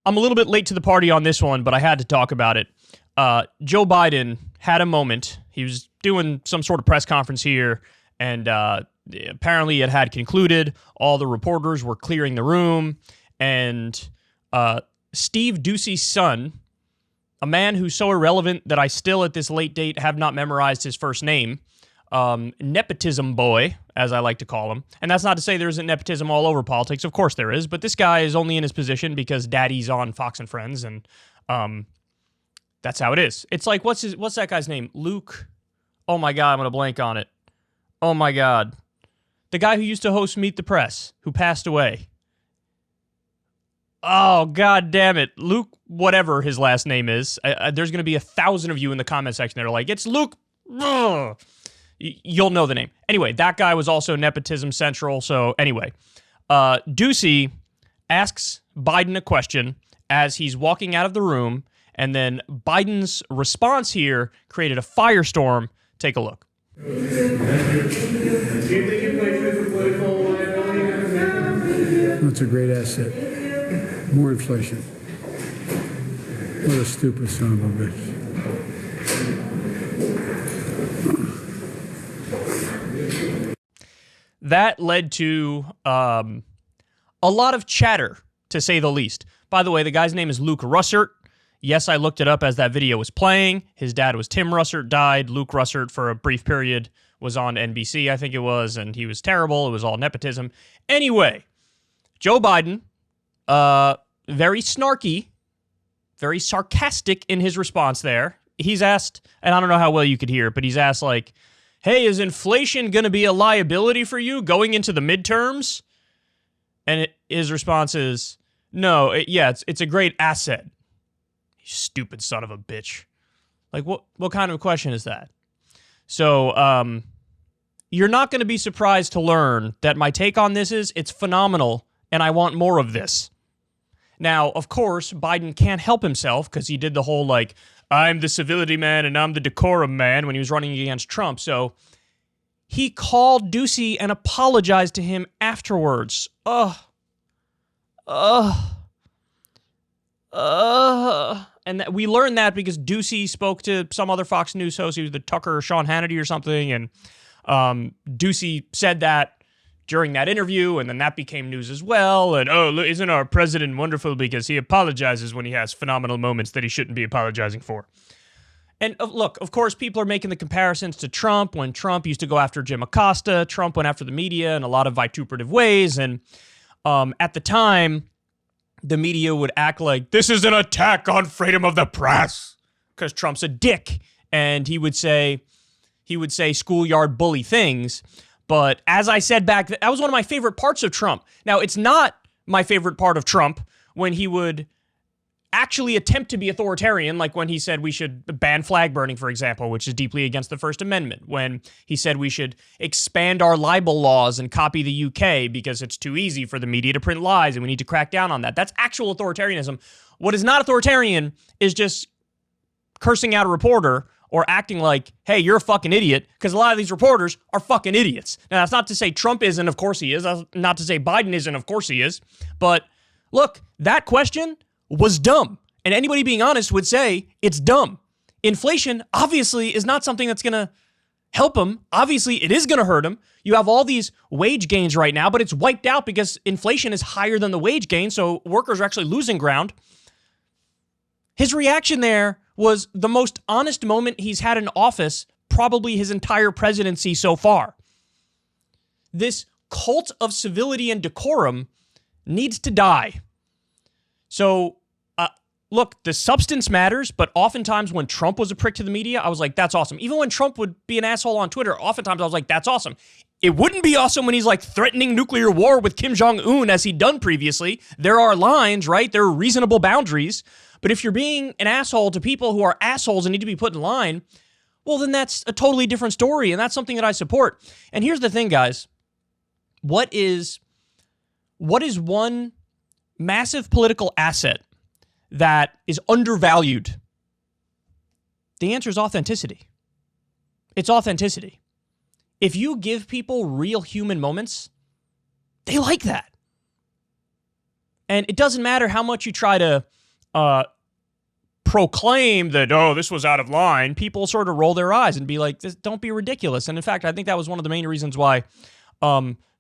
I'm a little bit late to the party on this one, but I had to talk about it. Joe Biden had a moment. He was doing some sort of press conference here, and apparently it had concluded. All the reporters were clearing the room, and Steve Doocy's son, a man who's so irrelevant that I still at this late date have not memorized his first name, nepotism boy, as I like to call him. And that's not to say there isn't nepotism all over politics. Of course there is, but this guy is only in his position because daddy's on Fox and Friends, and that's how it is. It's like, what's that guy's name? Luke? Oh my God, I'm going to blank on it. Oh my God. The guy who used to host Meet the Press, who passed away. Oh, God damn it. Luke, whatever his last name is. There's going to be 1,000 of you in the comment section that are like, it's Luke. Ugh. You'll know the name. Anyway, that guy was also nepotism central. So anyway, Doocy asks Biden a question as he's walking out of the room, and then Biden's response here created a firestorm. Take a look. Do you think you play through the political liability? That's a great asset. More inflation. What a stupid son of a bitch. That led to a lot of chatter, to say the least. By the way, the guy's name is Luke Russert. Yes, I looked it up as that video was playing. His dad was Tim Russert, died. Luke Russert, for a brief period, was on NBC, I think it was, and he was terrible. It was all nepotism. Anyway, Joe Biden, very snarky, very sarcastic in his response there. He's asked, and I don't know how well you could hear, but he's asked, like, hey, is inflation going to be a liability for you going into the midterms? And his response is, no, it's a great asset. You stupid son of a bitch. Like, what kind of a question is that? So, you're not going to be surprised to learn that my take on this is, it's phenomenal, and I want more of this. Now, of course, Biden can't help himself because he did the whole, like, I'm the civility man and I'm the decorum man when he was running against Trump. So he called Doocy and apologized to him afterwards. And we learned that because Doocy spoke to some other Fox News host. He was the Tucker or Sean Hannity or something. And Doocy said that during that interview, and then that became news as well. And, oh, isn't our president wonderful because he apologizes when he has phenomenal moments that he shouldn't be apologizing for. And look, of course, people are making the comparisons to Trump. When Trump used to go after Jim Acosta, Trump went after the media in a lot of vituperative ways. And at the time, the media would act like, this is an attack on freedom of the press, because Trump's a dick. And he would say schoolyard bully things. But as I said back, that was one of my favorite parts of Trump. Now, it's not my favorite part of Trump when he would actually attempt to be authoritarian, like when he said we should ban flag burning, for example, which is deeply against the First Amendment, when he said we should expand our libel laws and copy the UK because it's too easy for the media to print lies and we need to crack down on that. That's actual authoritarianism. What is not authoritarian is just cursing out a reporter or acting like, hey, you're a fucking idiot, because a lot of these reporters are fucking idiots. Now, that's not to say Trump isn't, of course he is. That's not to say Biden isn't, of course he is. But look, that question was dumb. And anybody being honest would say it's dumb. Inflation, obviously, is not something that's going to help him. Obviously, it is going to hurt him. You have all these wage gains right now, but it's wiped out because inflation is higher than the wage gain, so workers are actually losing ground. His reaction there was the most honest moment he's had in office, probably his entire presidency so far. This cult of civility and decorum needs to die. So, look, the substance matters, but oftentimes when Trump was a prick to the media, I was like, that's awesome. Even when Trump would be an asshole on Twitter, oftentimes I was like, that's awesome. It wouldn't be awesome when he's like threatening nuclear war with Kim Jong-un as he'd done previously. There are lines, right? There are reasonable boundaries. But if you're being an asshole to people who are assholes and need to be put in line, well, then that's a totally different story, and that's something that I support. And here's the thing, guys. What is one massive political asset that is undervalued? The answer is authenticity. It's authenticity. If you give people real human moments, they like that. And it doesn't matter how much you try to proclaim that, oh, this was out of line. People sort of roll their eyes and be like, don't be ridiculous. And in fact, I think that was one of the main reasons why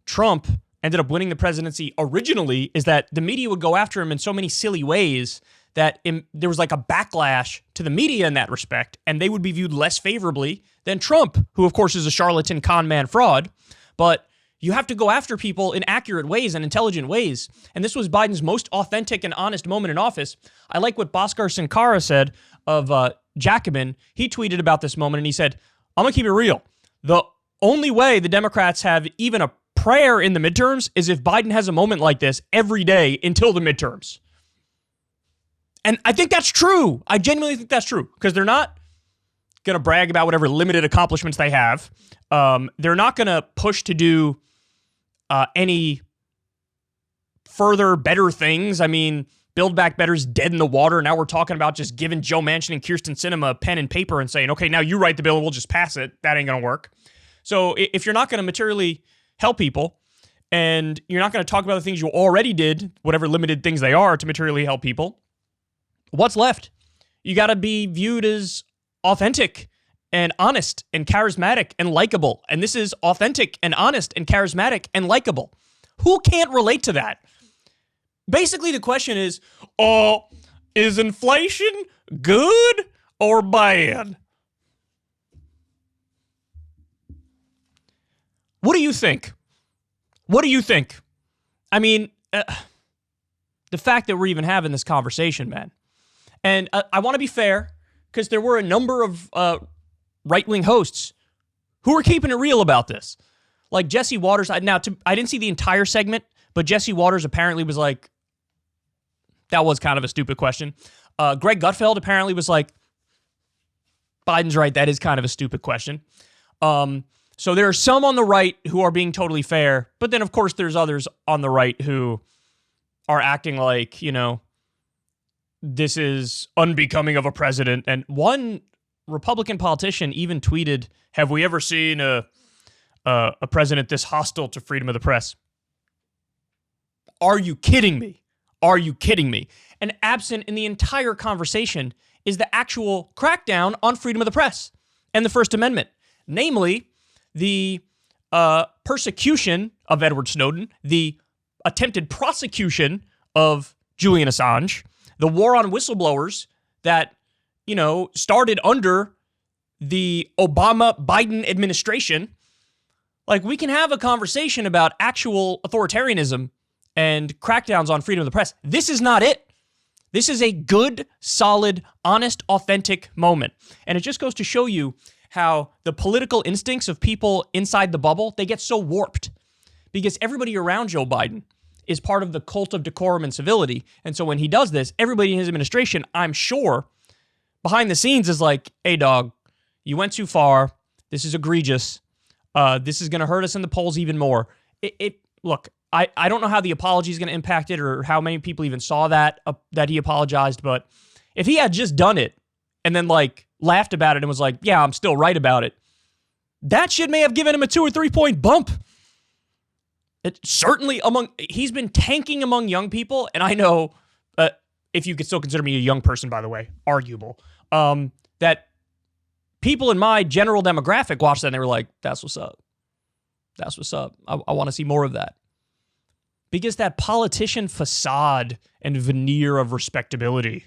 Trump ended up winning the presidency originally, is that the media would go after him in so many silly ways that there was like a backlash to the media in that respect, and they would be viewed less favorably than Trump, who of course is a charlatan, con man, fraud. But you have to go after people in accurate ways and intelligent ways. And this was Biden's most authentic and honest moment in office. I like what Bhaskar Sankara said of Jacobin. He tweeted about this moment, and he said, I'm going to keep it real. The only way the Democrats have even a prayer in the midterms is if Biden has a moment like this every day until the midterms. And I think that's true. I genuinely think that's true, because they're not going to brag about whatever limited accomplishments they have. They're not going to push to do any further better things. I mean, Build Back Better's dead in the water. Now we're talking about just giving Joe Manchin and Kyrsten Sinema a pen and paper and saying, okay, now you write the bill and we'll just pass it. That ain't going to work. So if you're not going to materially help people, and you're not going to talk about the things you already did, whatever limited things they are, to materially help people, what's left? You got to be viewed as authentic and honest and charismatic and likable. And this is authentic and honest and charismatic and likable. Who can't relate to that? Basically, the question is inflation good or bad? What do you think? What do you think? I mean, the fact that we're even having this conversation, man. And I want to be fair, because there were a number of right-wing hosts who were keeping it real about this. Like Jesse Waters. I didn't see the entire segment, but Jesse Waters apparently was like, that was kind of a stupid question. Greg Gutfeld apparently was like, Biden's right, that is kind of a stupid question. So there are some on the right who are being totally fair, but then of course there's others on the right who are acting like, this is unbecoming of a president. And one Republican politician even tweeted, have we ever seen a president this hostile to freedom of the press? Are you kidding me? Are you kidding me? And absent in the entire conversation is the actual crackdown on freedom of the press and the First Amendment. Namely, the persecution of Edward Snowden, the attempted prosecution of Julian Assange, the war on whistleblowers that, started under the Obama-Biden administration. Like, we can have a conversation about actual authoritarianism and crackdowns on freedom of the press. This is not it. This is a good, solid, honest, authentic moment. And it just goes to show you how the political instincts of people inside the bubble, they get so warped because everybody around Joe Biden is part of the cult of decorum and civility. And so when he does this, everybody in his administration, I'm sure, behind the scenes is like, hey, dog, you went too far. This is egregious. This is going to hurt us in the polls even more. Look, I don't know how the apology is going to impact it or how many people even saw that he apologized. But if he had just done it and then laughed about it and was like, yeah, I'm still right about it, that shit may have given him a 2 or 3 point bump. It certainly he's been tanking among young people. And I know, if you could still consider me a young person, by the way, arguable, that people in my general demographic watched that and they were like, that's what's up. That's what's up. I want to see more of that. Because that politician facade and veneer of respectability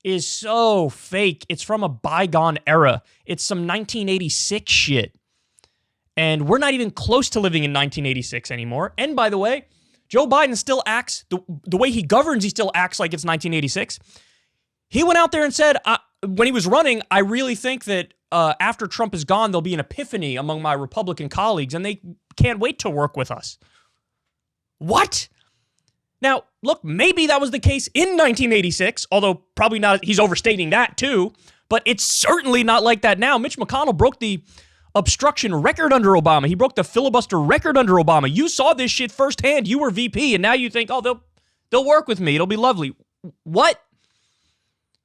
is so fake. It's from a bygone era. It's some 1986 shit. And we're not even close to living in 1986 anymore. And by the way, Joe Biden still acts, the way he governs, he still acts like it's 1986. He went out there and said, when he was running, I really think that after Trump is gone, there'll be an epiphany among my Republican colleagues, and they can't wait to work with us. What? Now, look, maybe that was the case in 1986, although probably not. He's overstating that too, but it's certainly not like that now. Mitch McConnell broke the obstruction record under Obama. He broke the filibuster record under Obama. You saw this shit firsthand. You were VP, and now you think, oh, they'll work with me. It'll be lovely. What?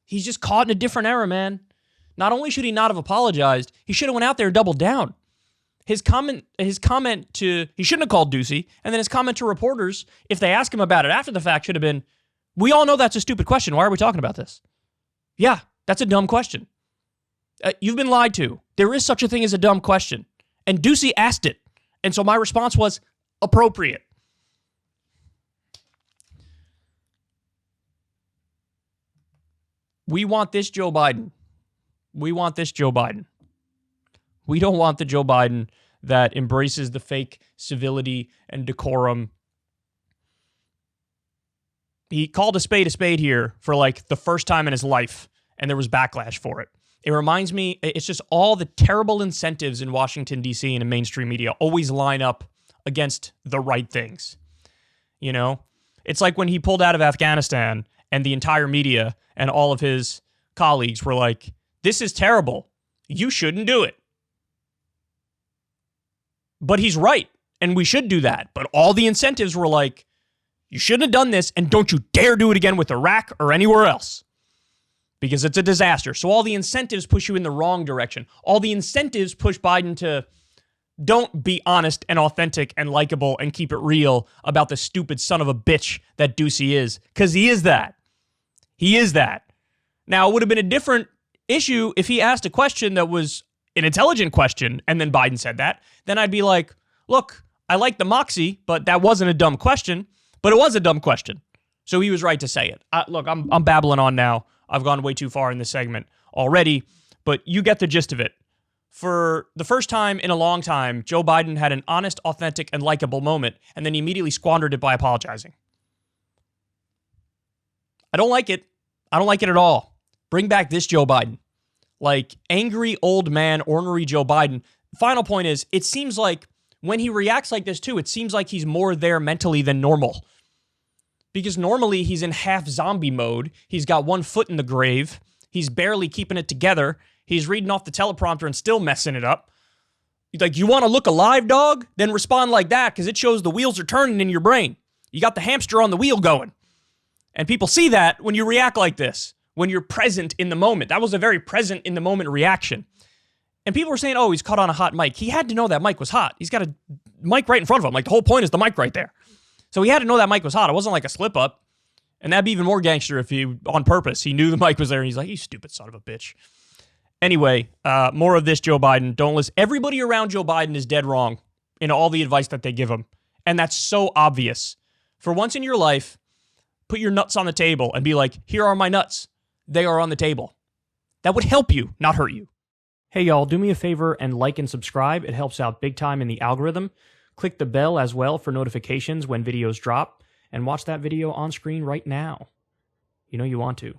He's just caught in a different era, man. Not only should he not have apologized, he should have went out there and doubled down his comment to, he shouldn't have called Ducey, and then his comment to reporters, if they ask him about it after the fact, should have been, we all know that's a stupid question. Why are we talking about this? Yeah, that's a dumb question. You've been lied to. There is such a thing as a dumb question. And Ducey asked it. And so my response was appropriate. We want this Joe Biden. We want this Joe Biden. We don't want the Joe Biden that embraces the fake civility and decorum. He called a spade here for like the first time in his life, and there was backlash for it. It reminds me, it's just all the terrible incentives in Washington, D.C. and in mainstream media always line up against the right things. You know? It's like when he pulled out of Afghanistan and the entire media and all of his colleagues were like, this is terrible. You shouldn't do it. But he's right, and we should do that. But all the incentives were like, you shouldn't have done this, and don't you dare do it again with Iraq or anywhere else, because it's a disaster. So all the incentives push you in the wrong direction. All the incentives push Biden to don't be honest and authentic and likable and keep it real about the stupid son of a bitch that Ducey is, because he is that. He is that. Now, it would have been a different issue if he asked a question that was an intelligent question and then Biden said that. Then I'd be like, look, I like the moxie, but that wasn't a dumb question. But it was a dumb question. So he was right to say it. Look, I'm babbling on now. I've gone way too far in this segment already, but you get the gist of it. For the first time in a long time, Joe Biden had an honest, authentic, and likable moment, and then he immediately squandered it by apologizing. I don't like it. I don't like it at all. Bring back this Joe Biden. Like, angry old man, ornery Joe Biden. Final point is, it seems like when he reacts like this too, it seems like he's more there mentally than normal. Because normally he's in half zombie mode. He's got one foot in the grave. He's barely keeping it together. He's reading off the teleprompter and still messing it up. He's like, you want to look alive, dog? Then respond like that, because it shows the wheels are turning in your brain. You got the hamster on the wheel going. And people see that when you react like this, when you're present in the moment. That was a very present in the moment reaction. And people were saying, oh, he's caught on a hot mic. He had to know that mic was hot. He's got a mic right in front of him. Like, the whole point is the mic right there. So he had to know that mic was hot. It wasn't like a slip up. And that'd be even more gangster if he, on purpose, he knew the mic was there and he's like, you stupid son of a bitch. Anyway, more of this Joe Biden. Don't listen. Everybody around Joe Biden is dead wrong in all the advice that they give him. And that's so obvious. For once in your life, put your nuts on the table and be like, here are my nuts. They are on the table. That would help you, not hurt you. Hey, y'all, do me a favor and like and subscribe. It helps out big time in the algorithm. Click the bell as well for notifications when videos drop. And watch that video on screen right now. You know you want to.